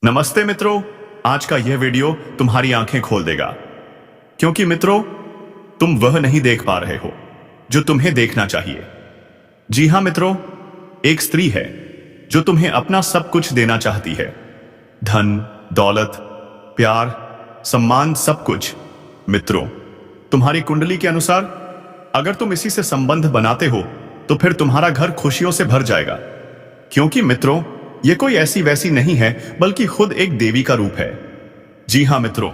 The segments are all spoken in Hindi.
नमस्ते मित्रों, आज का यह वीडियो तुम्हारी आंखें खोल देगा, क्योंकि मित्रों तुम वह नहीं देख पा रहे हो जो तुम्हें देखना चाहिए। जी हां मित्रों, एक स्त्री है जो तुम्हें अपना सब कुछ देना चाहती है। धन, दौलत, प्यार, सम्मान, सब कुछ। मित्रों, तुम्हारी कुंडली के अनुसार अगर तुम इसी से संबंध बनाते हो तो फिर तुम्हारा घर खुशियों से भर जाएगा, क्योंकि मित्रों यह कोई ऐसी वैसी नहीं है बल्कि खुद एक देवी का रूप है। जी हां मित्रों,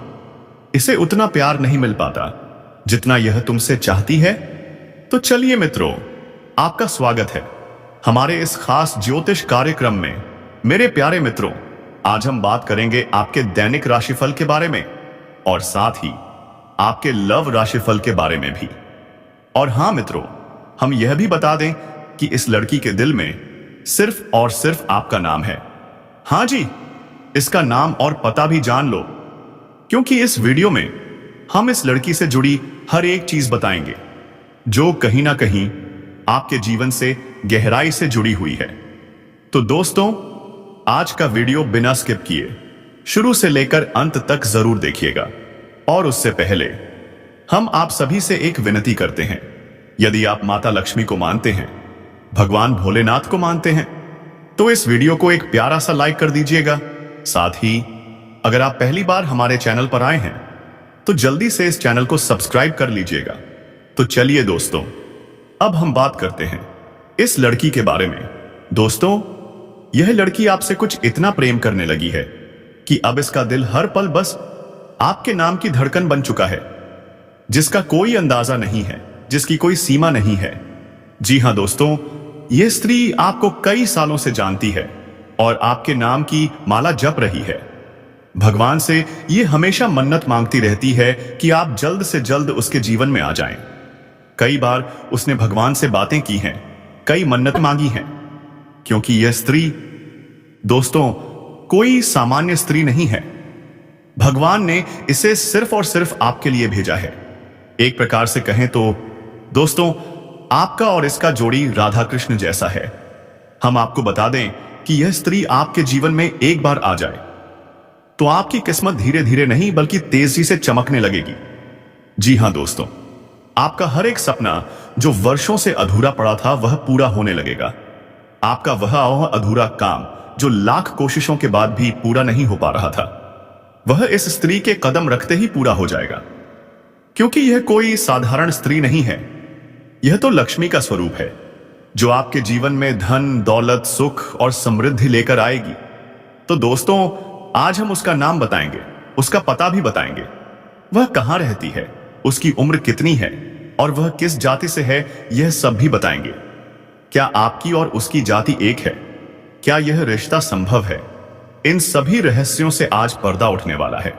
इसे उतना प्यार नहीं मिल पाता जितना यह तुमसे चाहती है। तो चलिए मित्रों, आपका स्वागत है हमारे इस खास ज्योतिष कार्यक्रम में। मेरे प्यारे मित्रों, आज हम बात करेंगे आपके दैनिक राशिफल के बारे में और साथ ही आपके लव राशिफल के बारे में भी। और हां मित्रों, हम यह भी बता दें कि इस लड़की के दिल में सिर्फ और सिर्फ आपका नाम है। हां जी, इसका नाम और पता भी जान लो, क्योंकि इस वीडियो में हम इस लड़की से जुड़ी हर एक चीज बताएंगे जो कहीं ना कहीं आपके जीवन से गहराई से जुड़ी हुई है। तो दोस्तों, आज का वीडियो बिना स्किप किए शुरू से लेकर अंत तक जरूर देखिएगा। और उससे पहले हम आप सभी से एक विनती करते हैं, यदि आप माता लक्ष्मी को मानते हैं, भगवान भोलेनाथ को मानते हैं, तो इस वीडियो को एक प्यारा सा लाइक कर दीजिएगा। साथ ही अगर आप पहली बार हमारे चैनल पर आए हैं तो जल्दी से इस चैनल को सब्सक्राइब कर लीजिएगा। तो चलिए दोस्तों, अब हम बात करते हैं इस लड़की के बारे में। दोस्तों, यह लड़की आपसे कुछ इतना प्रेम करने लगी है कि अब इसका दिल हर पल बस आपके नाम की धड़कन बन चुका है, जिसका कोई अंदाजा नहीं है, जिसकी कोई सीमा नहीं है। जी हां दोस्तों, यह स्त्री आपको कई सालों से जानती है और आपके नाम की माला जप रही है। भगवान से यह हमेशा मन्नत मांगती रहती है कि आप जल्द से जल्द उसके जीवन में आ जाएं। कई बार उसने भगवान से बातें की हैं, कई मन्नत मांगी हैं, क्योंकि यह स्त्री दोस्तों कोई सामान्य स्त्री नहीं है। भगवान ने इसे सिर्फ और सिर्फ आपके लिए भेजा है। एक प्रकार से कहें तो दोस्तों, आपका और इसका जोड़ी राधा कृष्ण जैसा है। हम आपको बता दें कि यह स्त्री आपके जीवन में एक बार आ जाए तो आपकी किस्मत धीरे धीरे नहीं बल्कि तेजी से चमकने लगेगी। जी हां दोस्तों, आपका हर एक सपना जो वर्षों से अधूरा पड़ा था वह पूरा होने लगेगा। आपका वह अधूरा काम जो लाख कोशिशों के बाद भी पूरा नहीं हो पा रहा था, वह इस स्त्री के कदम रखते ही पूरा हो जाएगा। क्योंकि यह कोई साधारण स्त्री नहीं है, यह तो लक्ष्मी का स्वरूप है जो आपके जीवन में धन, दौलत, सुख और समृद्धि लेकर आएगी। तो दोस्तों, आज हम उसका नाम बताएंगे, उसका पता भी बताएंगे, वह कहां रहती है, उसकी उम्र कितनी है और वह किस जाति से है, यह सब भी बताएंगे। क्या आपकी और उसकी जाति एक है? क्या यह रिश्ता संभव है? इन सभी रहस्यों से आज पर्दा उठने वाला है।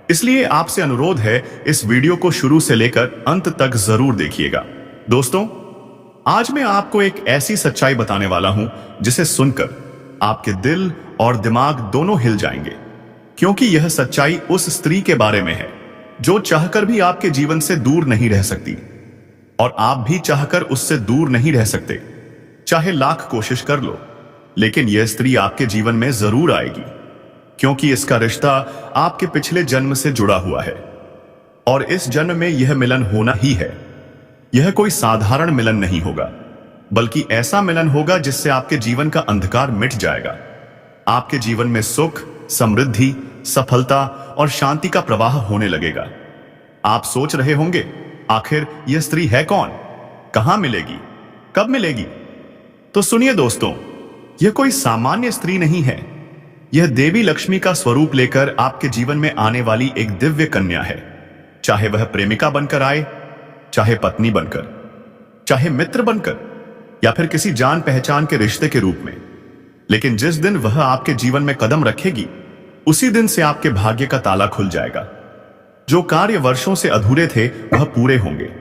इसलिए आपसे अनुरोध है, इस वीडियो को शुरू से लेकर अंत तक जरूर देखिएगा। दोस्तों, आज मैं आपको एक ऐसी सच्चाई बताने वाला हूं जिसे सुनकर आपके दिल और दिमाग दोनों हिल जाएंगे, क्योंकि यह सच्चाई उस स्त्री के बारे में है जो चाहकर भी आपके जीवन से दूर नहीं रह सकती, और आप भी चाहकर उससे दूर नहीं रह सकते। चाहे लाख कोशिश कर लो, लेकिन यह स्त्री आपके जीवन में जरूर आएगी, क्योंकि इसका रिश्ता आपके पिछले जन्म से जुड़ा हुआ है और इस जन्म में यह मिलन होना ही है। यह कोई साधारण मिलन नहीं होगा, बल्कि ऐसा मिलन होगा जिससे आपके जीवन का अंधकार मिट जाएगा। आपके जीवन में सुख, समृद्धि, सफलता और शांति का प्रवाह होने लगेगा। आप सोच रहे होंगे, आखिर यह स्त्री है कौन, कहां मिलेगी, कब मिलेगी? तो सुनिए दोस्तों, यह कोई सामान्य स्त्री नहीं है। यह देवी लक्ष्मी का स्वरूप लेकर आपके जीवन में आने वाली एक दिव्य कन्या है। चाहे वह प्रेमिका बनकर आए, चाहे पत्नी बनकर, चाहे मित्र बनकर, या फिर किसी जान पहचान के रिश्ते के रूप में, लेकिन जिस दिन वह आपके जीवन में कदम रखेगी, उसी दिन से आपके भाग्य का ताला खुल जाएगा। जो कार्य वर्षों से अधूरे थे वह पूरे होंगे।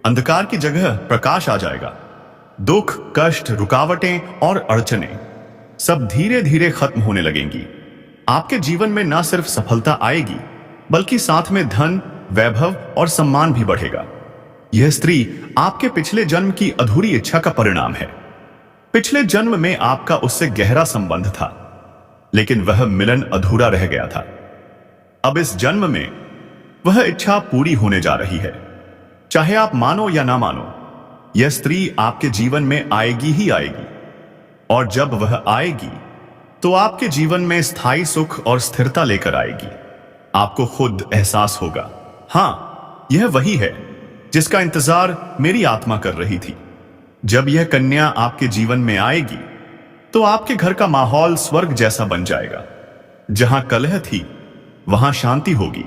अंधकार की जगह प्रकाश आ जाएगा। दुख, कष्ट, रुकावटें और अड़चनें सब धीरे धीरे खत्म होने लगेंगी। आपके जीवन में न सिर्फ सफलता आएगी, बल्कि साथ में धन, वैभव और सम्मान भी बढ़ेगा। यह स्त्री आपके पिछले जन्म की अधूरी इच्छा का परिणाम है। पिछले जन्म में आपका उससे गहरा संबंध था, लेकिन वह मिलन अधूरा रह गया था। अब इस जन्म में वह इच्छा पूरी होने जा रही है। चाहे आप मानो या ना मानो, यह स्त्री आपके जीवन में आएगी ही आएगी। और जब वह आएगी तो आपके जीवन में स्थायी सुख और स्थिरता लेकर आएगी। आपको खुद एहसास होगा, हां, यह वही है जिसका इंतजार मेरी आत्मा कर रही थी। जब यह कन्या आपके जीवन में आएगी तो आपके घर का माहौल स्वर्ग जैसा बन जाएगा। जहां कलह थी वहां शांति होगी,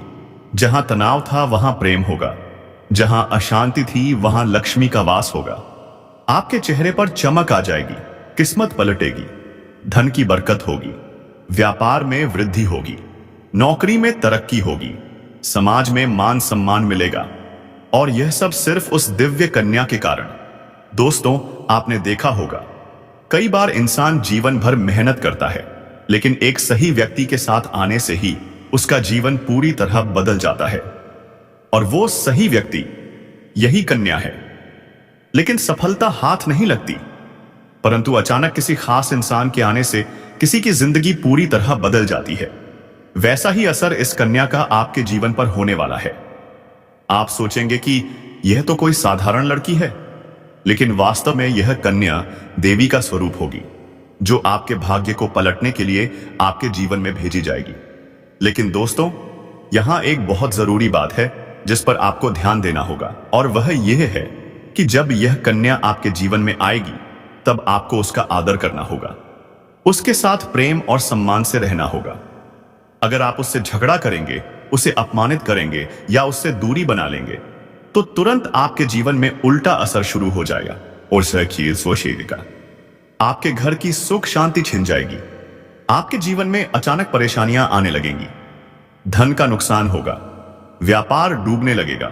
जहां तनाव था वहां प्रेम होगा, जहां अशांति थी वहां लक्ष्मी का वास होगा। आपके चेहरे पर चमक आ जाएगी, किस्मत पलटेगी, धन की बरकत होगी, व्यापार में वृद्धि होगी, नौकरी में तरक्की होगी, समाज में मान सम्मान मिलेगा। और यह सब सिर्फ उस दिव्य कन्या के कारण। दोस्तों, आपने देखा होगा, कई बार इंसान जीवन भर मेहनत करता है, लेकिन एक सही व्यक्ति के साथ आने से ही उसका जीवन पूरी तरह बदल जाता है। और वो सही व्यक्ति यही कन्या है। लेकिन सफलता हाथ नहीं लगती, परंतु अचानक किसी खास इंसान के आने से किसी की जिंदगी पूरी तरह बदल जाती है। वैसा ही असर इस कन्या का आपके जीवन पर होने वाला है। आप सोचेंगे कि यह तो कोई साधारण लड़की है, लेकिन वास्तव में यह कन्या देवी का स्वरूप होगी, जो आपके भाग्य को पलटने के लिए आपके जीवन में भेजी जाएगी। लेकिन दोस्तों, यहां एक बहुत जरूरी बात है जिस पर आपको ध्यान देना होगा, और वह यह है कि जब यह कन्या आपके जीवन में आएगी तब आपको उसका आदर करना होगा, उसके साथ प्रेम और सम्मान से रहना होगा। अगर आप उससे झगड़ा करेंगे, उसे अपमानित करेंगे या उससे दूरी बना लेंगे तो तुरंत आपके जीवन में उल्टा असर शुरू हो जाएगा और का आपके घर की सुख शांति छिन जाएगी। आपके जीवन में अचानक परेशानियां आने लगेंगी, धन का नुकसान होगा, व्यापार डूबने लगेगा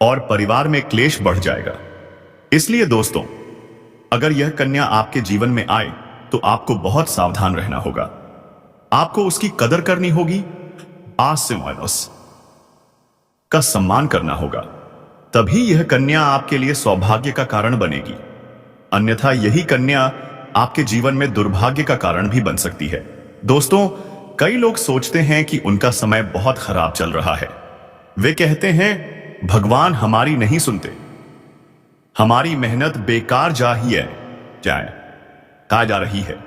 और परिवार में क्लेश बढ़ जाएगा। इसलिए दोस्तों, अगर यह कन्या आपके जीवन में आए तो आपको बहुत सावधान रहना होगा। आपको उसकी कदर करनी होगी, का सम्मान करना होगा, तभी यह कन्या आपके लिए सौभाग्य का कारण बनेगी। अन्यथा यही कन्या आपके जीवन में दुर्भाग्य का कारण भी बन सकती है। दोस्तों, कई लोग सोचते हैं कि उनका समय बहुत खराब चल रहा है। वे कहते हैं भगवान हमारी नहीं सुनते, हमारी मेहनत बेकार जा रही है।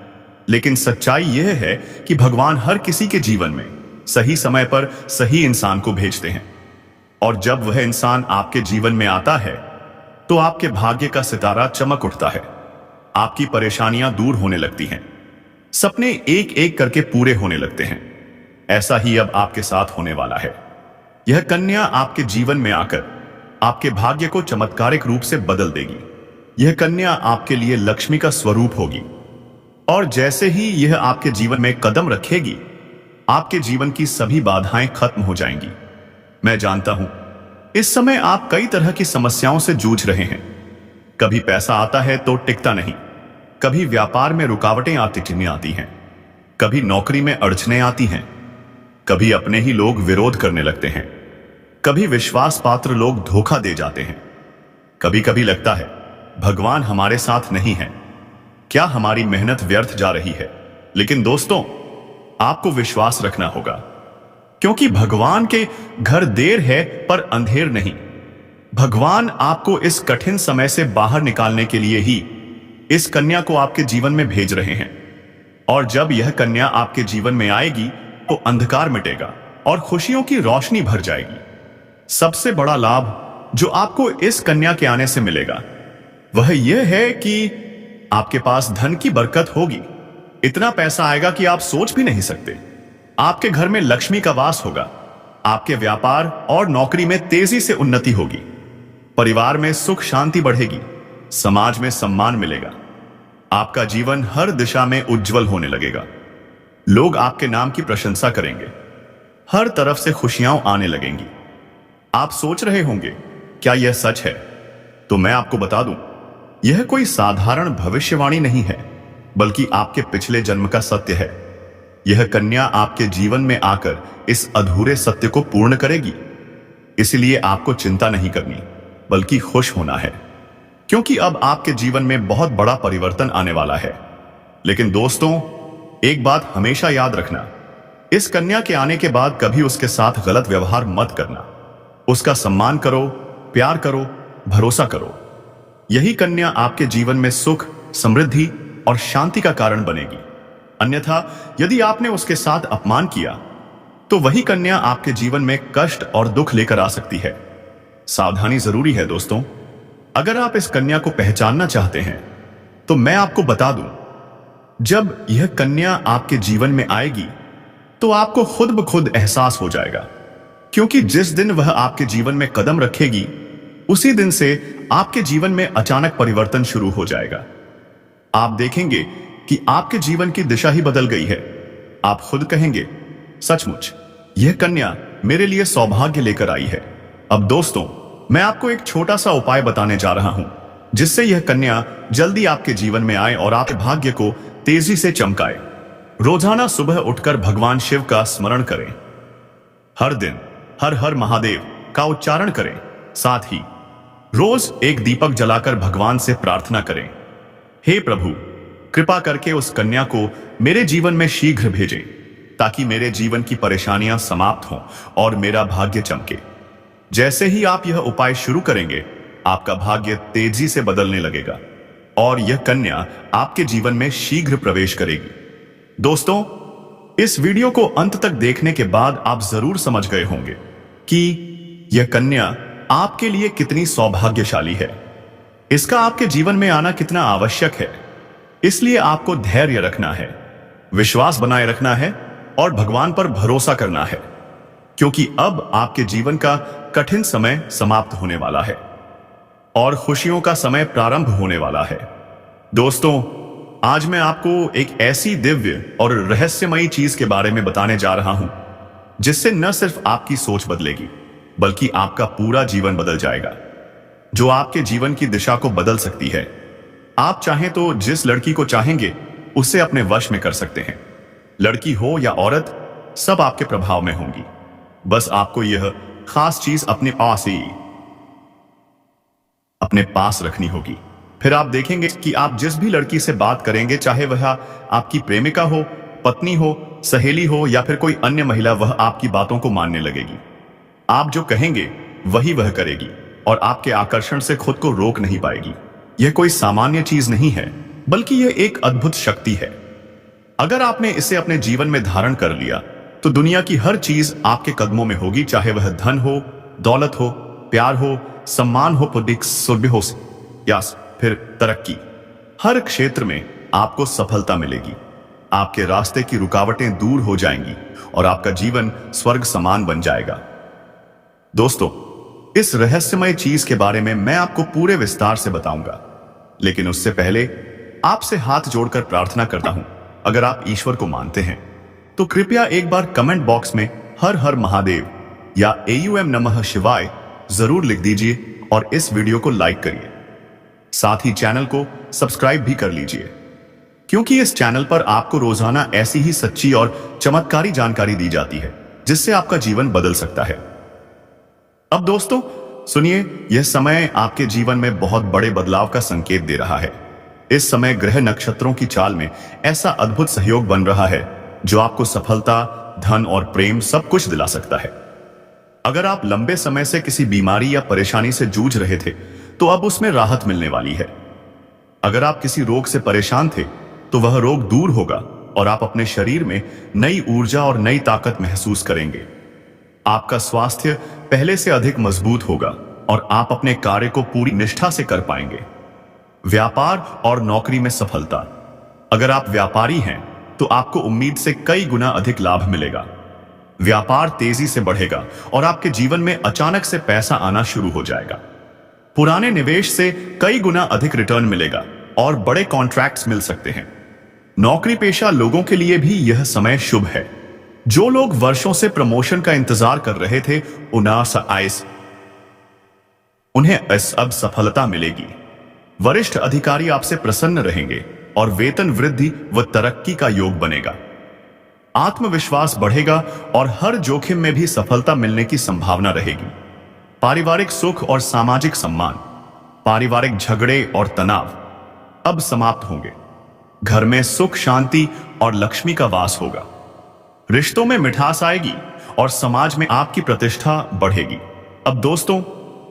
लेकिन सच्चाई यह है कि भगवान हर किसी के जीवन में सही समय पर सही इंसान को भेजते हैं, और जब वह इंसान आपके जीवन में आता है तो आपके भाग्य का सितारा चमक उठता है। आपकी परेशानियां दूर होने लगती हैं, सपने एक एक करके पूरे होने लगते हैं। ऐसा ही अब आपके साथ होने वाला है। यह कन्या आपके जीवन में आकर आपके भाग्य को चमत्कारिक रूप से बदल देगी। यह कन्या आपके लिए लक्ष्मी का स्वरूप होगी, और जैसे ही यह आपके जीवन में कदम रखेगी, आपके जीवन की सभी बाधाएं खत्म हो जाएंगी। मैं जानता हूं, इस समय आप कई तरह की समस्याओं से जूझ रहे हैं। कभी पैसा आता है तो टिकता नहीं, कभी व्यापार में रुकावटें आती हैं, कभी नौकरी में अड़चनें आती हैं, कभी अपने ही लोग विरोध करने लगते हैं, कभी विश्वास पात्र लोग धोखा दे जाते हैं। कभी कभी लगता है भगवान हमारे साथ नहीं है, क्या हमारी मेहनत व्यर्थ जा रही है। लेकिन दोस्तों, आपको विश्वास रखना होगा, क्योंकि भगवान के घर देर है पर अंधेर नहीं। भगवान आपको इस कठिन समय से बाहर निकालने के लिए ही इस कन्या को आपके जीवन में भेज रहे हैं। और जब यह कन्या आपके जीवन में आएगी तो अंधकार मिटेगा और खुशियों की रोशनी भर जाएगी। सबसे बड़ा लाभ जो आपको इस कन्या के आने से मिलेगा वह यह है कि आपके पास धन की बरकत होगी। इतना पैसा आएगा कि आप सोच भी नहीं सकते। आपके घर में लक्ष्मी का वास होगा, आपके व्यापार और नौकरी में तेजी से उन्नति होगी, परिवार में सुख शांति बढ़ेगी, समाज में सम्मान मिलेगा, आपका जीवन हर दिशा में उज्जवल होने लगेगा। लोग आपके नाम की प्रशंसा करेंगे, हर तरफ से खुशियां आने लगेंगी। आप सोच रहे होंगे क्या यह सच है? तो मैं आपको बता दूं, यह कोई साधारण भविष्यवाणी नहीं है, बल्कि आपके पिछले जन्म का सत्य है। यह कन्या आपके जीवन में आकर इस अधूरे सत्य को पूर्ण करेगी। इसलिए आपको चिंता नहीं करनी, बल्कि खुश होना है, क्योंकि अब आपके जीवन में बहुत बड़ा परिवर्तन आने वाला है। लेकिन दोस्तों, एक बात हमेशा याद रखना, इस कन्या के आने के बाद कभी उसके साथ गलत व्यवहार मत करना। उसका सम्मान करो, प्यार करो, भरोसा करो। यही कन्या आपके जीवन में सुख, समृद्धि और शांति का कारण बनेगी। अन्यथा यदि आपने उसके साथ अपमान किया तो वही कन्या आपके जीवन में कष्ट और दुख लेकर आ सकती है। सावधानी जरूरी है दोस्तों। अगर आप इस कन्या को पहचानना चाहते हैं तो मैं आपको बता दूं, जब यह कन्या आपके जीवन में आएगी तो आपको खुद ब खुद एहसास हो जाएगा, क्योंकि जिस दिन वह आपके जीवन में कदम रखेगी उसी दिन से आपके जीवन में अचानक परिवर्तन शुरू हो जाएगा। आप देखेंगे कि आपके जीवन की दिशा ही बदल गई है। आप खुद कहेंगे, सचमुच यह कन्या मेरे लिए सौभाग्य लेकर आई है। अब दोस्तों, मैं आपको एक छोटा सा उपाय बताने जा रहा हूं, जिससे यह कन्या जल्दी आपके जीवन में आए और आपके भाग्य को तेजी से चमकाए। रोजाना सुबह उठकर भगवान शिव का स्मरण करें। हर दिन हर हर महादेव का उच्चारण करें। साथ ही रोज एक दीपक जलाकर भगवान से प्रार्थना करें, हे प्रभु, कृपा करके उस कन्या को मेरे जीवन में शीघ्र भेजें, ताकि मेरे जीवन की परेशानियां समाप्त हों और मेरा भाग्य चमके। जैसे ही आप यह उपाय शुरू करेंगे, आपका भाग्य तेजी से बदलने लगेगा और यह कन्या आपके जीवन में शीघ्र प्रवेश करेगी। दोस्तों, इस वीडियो को अंत तक देखने के बाद आप जरूर समझ गए होंगे कि यह कन्या आपके लिए कितनी सौभाग्यशाली है। इसका आपके जीवन में आना कितना आवश्यक है। इसलिए आपको धैर्य रखना है, विश्वास बनाए रखना है और भगवान पर भरोसा करना है, क्योंकि अब आपके जीवन का कठिन समय समाप्त होने वाला है और खुशियों का समय प्रारंभ होने वाला है। दोस्तों, आज मैं आपको एक ऐसी दिव्य और रहस्यमयी चीज के बारे में बताने जा रहा हूं, जिससे न सिर्फ आपकी सोच बदलेगी, बल्कि आपका पूरा जीवन बदल जाएगा, जो आपके जीवन की दिशा को बदल सकती है। आप चाहें तो जिस लड़की को चाहेंगे उसे अपने वश में कर सकते हैं। लड़की हो या औरत, सब आपके प्रभाव में होंगी। बस आपको यह खास चीज अपने पास रखनी होगी। फिर आप देखेंगे कि आप जिस भी लड़की से बात करेंगे, चाहे वह आपकी प्रेमिका हो, पत्नी हो, सहेली हो या फिर कोई अन्य महिला, वह आपकी बातों को मानने लगेगी। आप जो कहेंगे वही वह करेगी और आपके आकर्षण से खुद को रोक नहीं पाएगी। यह कोई सामान्य चीज नहीं है, बल्कि यह एक अद्भुत शक्ति है। अगर आपने इसे अपने जीवन में धारण कर लिया तो दुनिया की हर चीज आपके कदमों में होगी, चाहे वह धन हो, दौलत हो, प्यार हो, सम्मान हो, हो या फिर तरक्की। हर क्षेत्र में आपको सफलता मिलेगी। आपके रास्ते की रुकावटें दूर हो जाएंगी और आपका जीवन स्वर्ग समान बन जाएगा। दोस्तों, इस रहस्यमय चीज के बारे में मैं आपको पूरे विस्तार से बताऊंगा, लेकिन उससे पहले आपसे हाथ जोड़कर प्रार्थना करता हूं। अगर आप ईश्वर को मानते हैं तो कृपया एक बार कमेंट बॉक्स में हर हर महादेव या AUM नमः शिवाय जरूर लिख दीजिए और इस वीडियो को लाइक करिए। साथ ही चैनल को सब्सक्राइब भी कर लीजिए, क्योंकि इस चैनल पर आपको रोजाना ऐसी ही सच्ची और चमत्कारी जानकारी दी जाती है, जिससे आपका जीवन बदल सकता है। अब दोस्तों सुनिए, यह समय आपके जीवन में बहुत बड़े बदलाव का संकेत दे रहा है। इस समय ग्रह नक्षत्रों की चाल में ऐसा अद्भुत सहयोग बन रहा है जो आपको सफलता, धन और प्रेम सब कुछ दिला सकता है। अगर आप लंबे समय से किसी बीमारी या परेशानी से जूझ रहे थे तो अब उसमें राहत मिलने वाली है। अगर आप किसी रोग से परेशान थे तो वह रोग दूर होगा और आप अपने शरीर में नई ऊर्जा और नई ताकत महसूस करेंगे। आपका स्वास्थ्य पहले से अधिक मजबूत होगा और आप अपने कार्य को पूरी निष्ठा से कर पाएंगे। व्यापार और नौकरी में सफलता। अगर आप व्यापारी हैं तो आपको उम्मीद से कई गुना अधिक लाभ मिलेगा। व्यापार तेजी से बढ़ेगा और आपके जीवन में अचानक से पैसा आना शुरू हो जाएगा। पुराने निवेश से कई गुना अधिक रिटर्न मिलेगा और बड़े कॉन्ट्रैक्ट्स मिल सकते हैं। नौकरी पेशा लोगों के लिए भी यह समय शुभ है। जो लोग वर्षों से प्रमोशन का इंतजार कर रहे थे, उन्हें अब सफलता मिलेगी। वरिष्ठ अधिकारी आपसे प्रसन्न रहेंगे और वेतन वृद्धि व तरक्की का योग बनेगा। आत्मविश्वास बढ़ेगा और हर जोखिम में भी सफलता मिलने की संभावना रहेगी। पारिवारिक सुख और सामाजिक सम्मान। पारिवारिक झगड़े और तनाव अब समाप्त होंगे। घर में सुख, शांति और लक्ष्मी का वास होगा। रिश्तों में मिठास आएगी और समाज में आपकी प्रतिष्ठा बढ़ेगी। अब दोस्तों,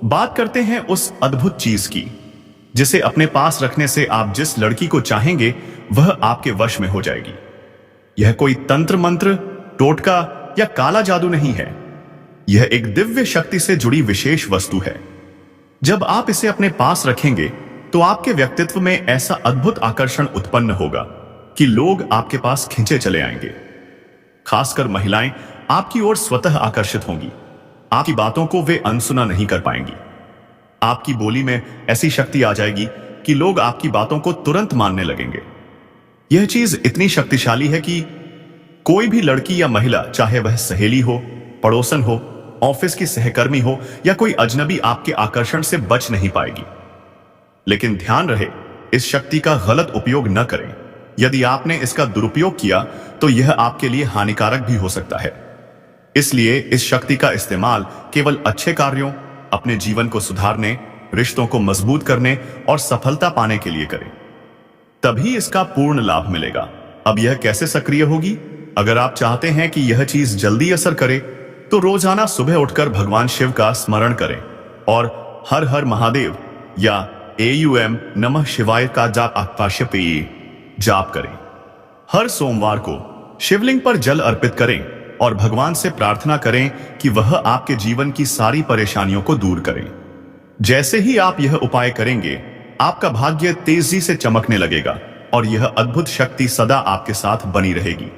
बात करते हैं उस अद्भुत चीज की जिसे अपने पास रखने से आप जिस लड़की को चाहेंगे वह आपके वश में हो जाएगी। यह कोई तंत्र मंत्र, टोटका या काला जादू नहीं है। यह एक दिव्य शक्ति से जुड़ी विशेष वस्तु है। जब आप इसे अपने पास रखेंगे तो आपके व्यक्तित्व में ऐसा अद्भुत आकर्षण उत्पन्न होगा कि लोग आपके पास खिंचे चले आएंगे। खासकर महिलाएं आपकी ओर स्वतः आकर्षित होंगी। आपकी बातों को वे अनसुना नहीं कर पाएंगी। आपकी बोली में ऐसी शक्ति आ जाएगी कि लोग आपकी बातों को तुरंत मानने लगेंगे। यह चीज इतनी शक्तिशाली है कि कोई भी लड़की या महिला, चाहे वह सहेली हो, पड़ोसन हो, ऑफिस की सहकर्मी हो या कोई अजनबी, आपके आकर्षण से बच नहीं पाएगी। लेकिन ध्यान रहे, इस शक्ति का गलत उपयोग न करें। यदि आपने इसका दुरुपयोग किया तो यह आपके लिए हानिकारक भी हो सकता है। इसलिए इस शक्ति का इस्तेमाल केवल अच्छे कार्यों, अपने जीवन को सुधारने, रिश्तों को मजबूत करने और सफलता पाने के लिए करें। तभी इसका पूर्ण लाभ मिलेगा। अब यह कैसे सक्रिय होगी? अगर आप चाहते हैं कि यह चीज जल्दी असर करे तो रोजाना सुबह उठकर भगवान शिव का स्मरण करें और हर हर महादेव या AUM नमः शिवाय का जाप करें। हर सोमवार को शिवलिंग पर जल अर्पित करें और भगवान से प्रार्थना करें कि वह आपके जीवन की सारी परेशानियों को दूर करें। जैसे ही आप यह उपाय करेंगे, आपका भाग्य तेजी से चमकने लगेगा और यह अद्भुत शक्ति सदा आपके साथ बनी रहेगी।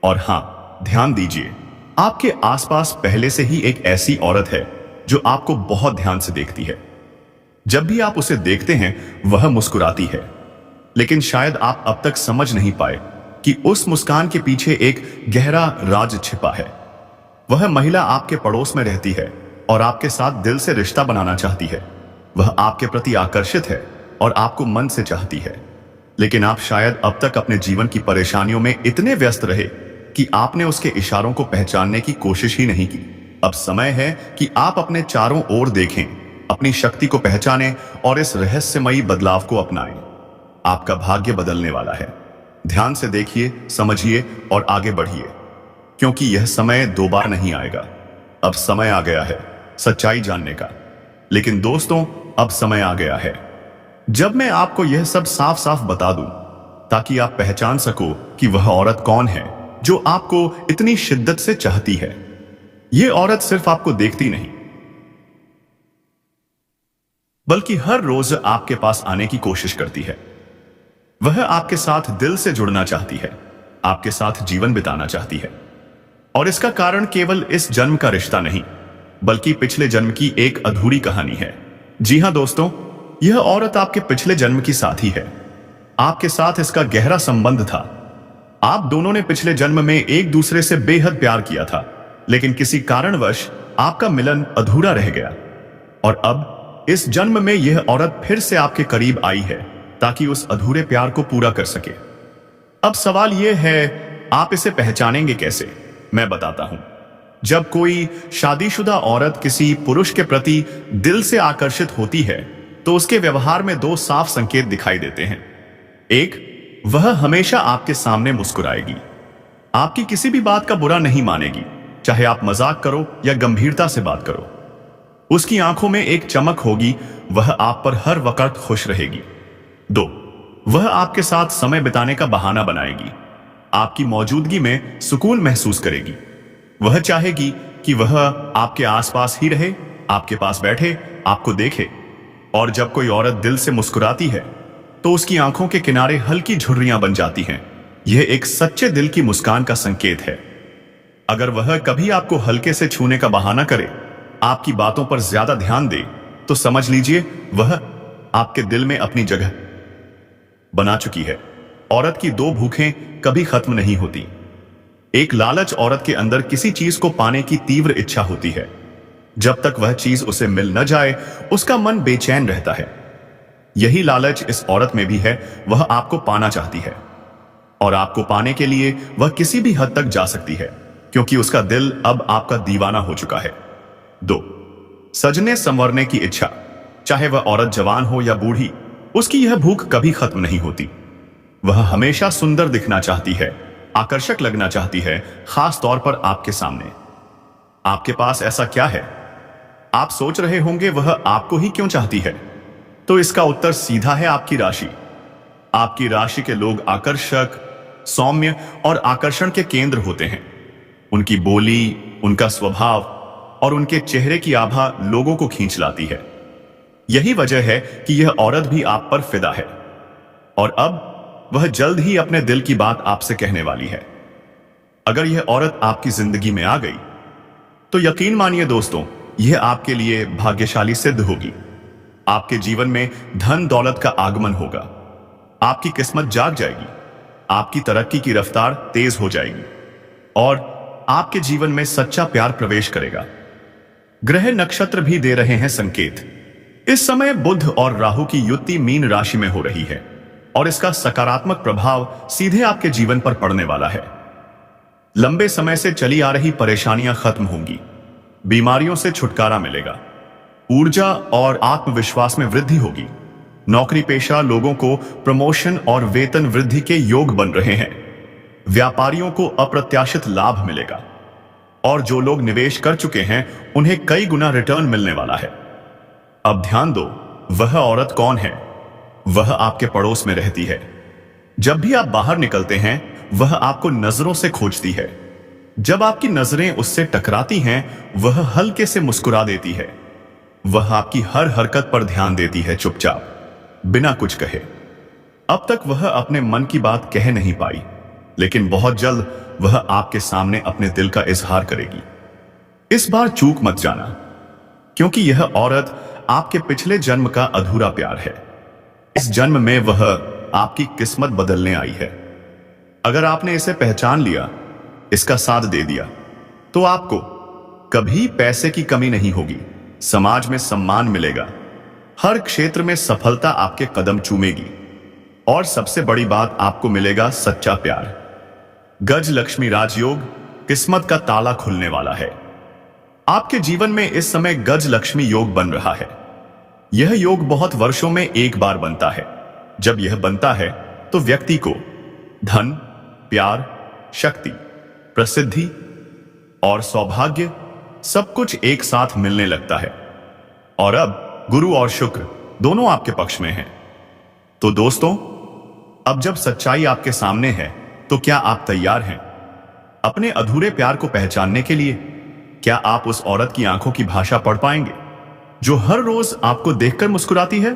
और हां, ध्यान दीजिए, आपके आसपास पहले से ही एक ऐसी औरत है जो आपको बहुत ध्यान से देखती है। जब भी आप उसे देखते हैं वह मुस्कुराती है, लेकिन शायद आप अब तक समझ नहीं पाए कि उस मुस्कान के पीछे एक गहरा राज छिपा है। वह महिला आपके पड़ोस में रहती है और आपके साथ दिल से रिश्ता बनाना चाहती है। वह आपके प्रति आकर्षित है और आपको मन से चाहती है, लेकिन आप शायद अब तक अपने जीवन की परेशानियों में इतने व्यस्त रहे कि आपने उसके इशारों को पहचानने की कोशिश ही नहीं की। अब समय है कि आप अपने चारों ओर देखें, अपनी शक्ति को पहचानें और इस रहस्यमयी बदलाव को अपनाएं। आपका भाग्य बदलने वाला है। ध्यान से देखिए, समझिए और आगे बढ़िए, क्योंकि यह समय दो बार नहीं आएगा। अब समय आ गया है सच्चाई जानने का। लेकिन दोस्तों, अब समय आ गया है जब मैं आपको यह सब साफ साफ बता दूं, ताकि आप पहचान सको कि वह औरत कौन है जो आपको इतनी शिद्दत से चाहती है। यह औरत सिर्फ आपको देखती नहीं, बल्कि हर रोज आपके पास आने की कोशिश करती है। वह आपके साथ दिल से जुड़ना चाहती है, आपके साथ जीवन बिताना चाहती है। और इसका कारण केवल इस जन्म का रिश्ता नहीं, बल्कि पिछले जन्म की एक अधूरी कहानी है। जी हां दोस्तों, यह औरत आपके पिछले जन्म की साथी है। आपके साथ इसका गहरा संबंध था। आप दोनों ने पिछले जन्म में एक दूसरे से बेहद प्यार किया था, लेकिन किसी कारणवश आपका मिलन अधूरा रह गया। और अब इस जन्म में यह औरत फिर से आपके करीब आई है ताकि उस अधूरे प्यार को पूरा कर सके। अब सवाल यह है, आप इसे पहचानेंगे कैसे? मैं बताता हूं। जब कोई शादीशुदा औरत किसी पुरुष के प्रति दिल से आकर्षित होती है तो उसके व्यवहार में दो साफ संकेत दिखाई देते हैं। एक, वह हमेशा आपके सामने मुस्कुराएगी, आपकी किसी भी बात का बुरा नहीं मानेगी, चाहे आप मजाक करो या गंभीरता से बात करो। उसकी आंखों में एक चमक होगी, वह आप पर हर वक्त खुश रहेगी। दो, वह आपके साथ समय बिताने का बहाना बनाएगी, आपकी मौजूदगी में सुकून महसूस करेगी। वह चाहेगी कि वह आपके आसपास ही रहे, आपके पास बैठे, आपको देखे। और जब कोई औरत दिल से मुस्कुराती है तो उसकी आंखों के किनारे हल्की झुर्रियां बन जाती हैं। यह एक सच्चे दिल की मुस्कान का संकेत है। अगर वह कभी आपको हल्के से छूने का बहाना करे, आपकी बातों पर ज्यादा ध्यान दे, तो समझ लीजिए वह आपके दिल में अपनी जगह बना चुकी है। औरत की दो भूखें कभी खत्म नहीं होती। एक लालच, औरत के अंदर किसी चीज को पाने की तीव्र इच्छा होती है। जब तक वह चीज उसे मिल न जाए उसका मन बेचैन रहता है। यही लालच इस औरत में भी है। वह आपको पाना चाहती है और आपको पाने के लिए वह किसी भी हद तक जा सकती है, क्योंकि उसका दिल अब आपका दीवाना हो चुका है। दो, सजने संवरने की इच्छा। चाहे वह औरत जवान हो या बूढ़ी, उसकी यह भूख कभी खत्म नहीं होती। वह हमेशा सुंदर दिखना चाहती है, आकर्षक लगना चाहती है, खास तौर पर आपके सामने। आपके पास ऐसा क्या है? आप सोच रहे होंगे वह आपको ही क्यों चाहती है? तो इसका उत्तर सीधा है, आपकी राशि। आपकी राशि के लोग आकर्षक, सौम्य और आकर्षण के केंद्र होते हैं। उनकी बोली, उनका स्वभाव और उनके चेहरे की आभा लोगों को खींच लाती है। यही वजह है कि यह औरत भी आप पर फिदा है और अब वह जल्द ही अपने दिल की बात आपसे कहने वाली है। अगर यह औरत आपकी जिंदगी में आ गई तो यकीन मानिए दोस्तों, यह आपके लिए भाग्यशाली सिद्ध होगी। आपके जीवन में धन दौलत का आगमन होगा, आपकी किस्मत जाग जाएगी, आपकी तरक्की की रफ्तार तेज हो जाएगी और आपके जीवन में सच्चा प्यार प्रवेश करेगा। ग्रह नक्षत्र भी दे रहे हैं संकेत। इस समय बुध और राहु की युति मीन राशि में हो रही है और इसका सकारात्मक प्रभाव सीधे आपके जीवन पर पड़ने वाला है। लंबे समय से चली आ रही परेशानियां खत्म होंगी, बीमारियों से छुटकारा मिलेगा, ऊर्जा और आत्मविश्वास में वृद्धि होगी। नौकरी पेशा लोगों को प्रमोशन और वेतन वृद्धि के योग बन रहे हैं। व्यापारियों को अप्रत्याशित लाभ मिलेगा और जो लोग निवेश कर चुके हैं उन्हें कई गुना रिटर्न मिलने वाला है। अब ध्यान दो, वह औरत कौन है? वह आपके पड़ोस में रहती है। जब भी आप बाहर निकलते हैं वह आपको नजरों से खोजती है। जब आपकी नजरें उससे टकराती हैं वह हल्के से मुस्कुरा देती है। वह आपकी हर हरकत पर ध्यान देती है, चुपचाप, बिना कुछ कहे। अब तक वह अपने मन की बात कह नहीं पाई, लेकिन बहुत जल्द वह आपके सामने अपने दिल का इजहार करेगी। इस बार चूक मत जाना, क्योंकि यह औरत आपके पिछले जन्म का अधूरा प्यार है। इस जन्म में वह आपकी किस्मत बदलने आई है। अगर आपने इसे पहचान लिया, इसका साथ दे दिया, तो आपको कभी पैसे की कमी नहीं होगी। समाज में सम्मान मिलेगा, हर क्षेत्र में सफलता आपके कदम चूमेगी और सबसे बड़ी बात, आपको मिलेगा सच्चा प्यार। गज लक्ष्मी राजयोग, किस्मत का ताला खुलने वाला है। आपके जीवन में इस समय गज लक्ष्मी योग बन रहा है। यह योग बहुत वर्षों में एक बार बनता है। जब यह बनता है तो व्यक्ति को धन, प्यार, शक्ति, प्रसिद्धि और सौभाग्य सब कुछ एक साथ मिलने लगता है। और अब गुरु और शुक्र दोनों आपके पक्ष में हैं। तो दोस्तों, अब जब सच्चाई आपके सामने है तो क्या आप तैयार हैं अपने अधूरे प्यार को पहचानने के लिए? क्या आप उस औरत की आंखों की भाषा पढ़ पाएंगे जो हर रोज आपको देखकर मुस्कुराती है?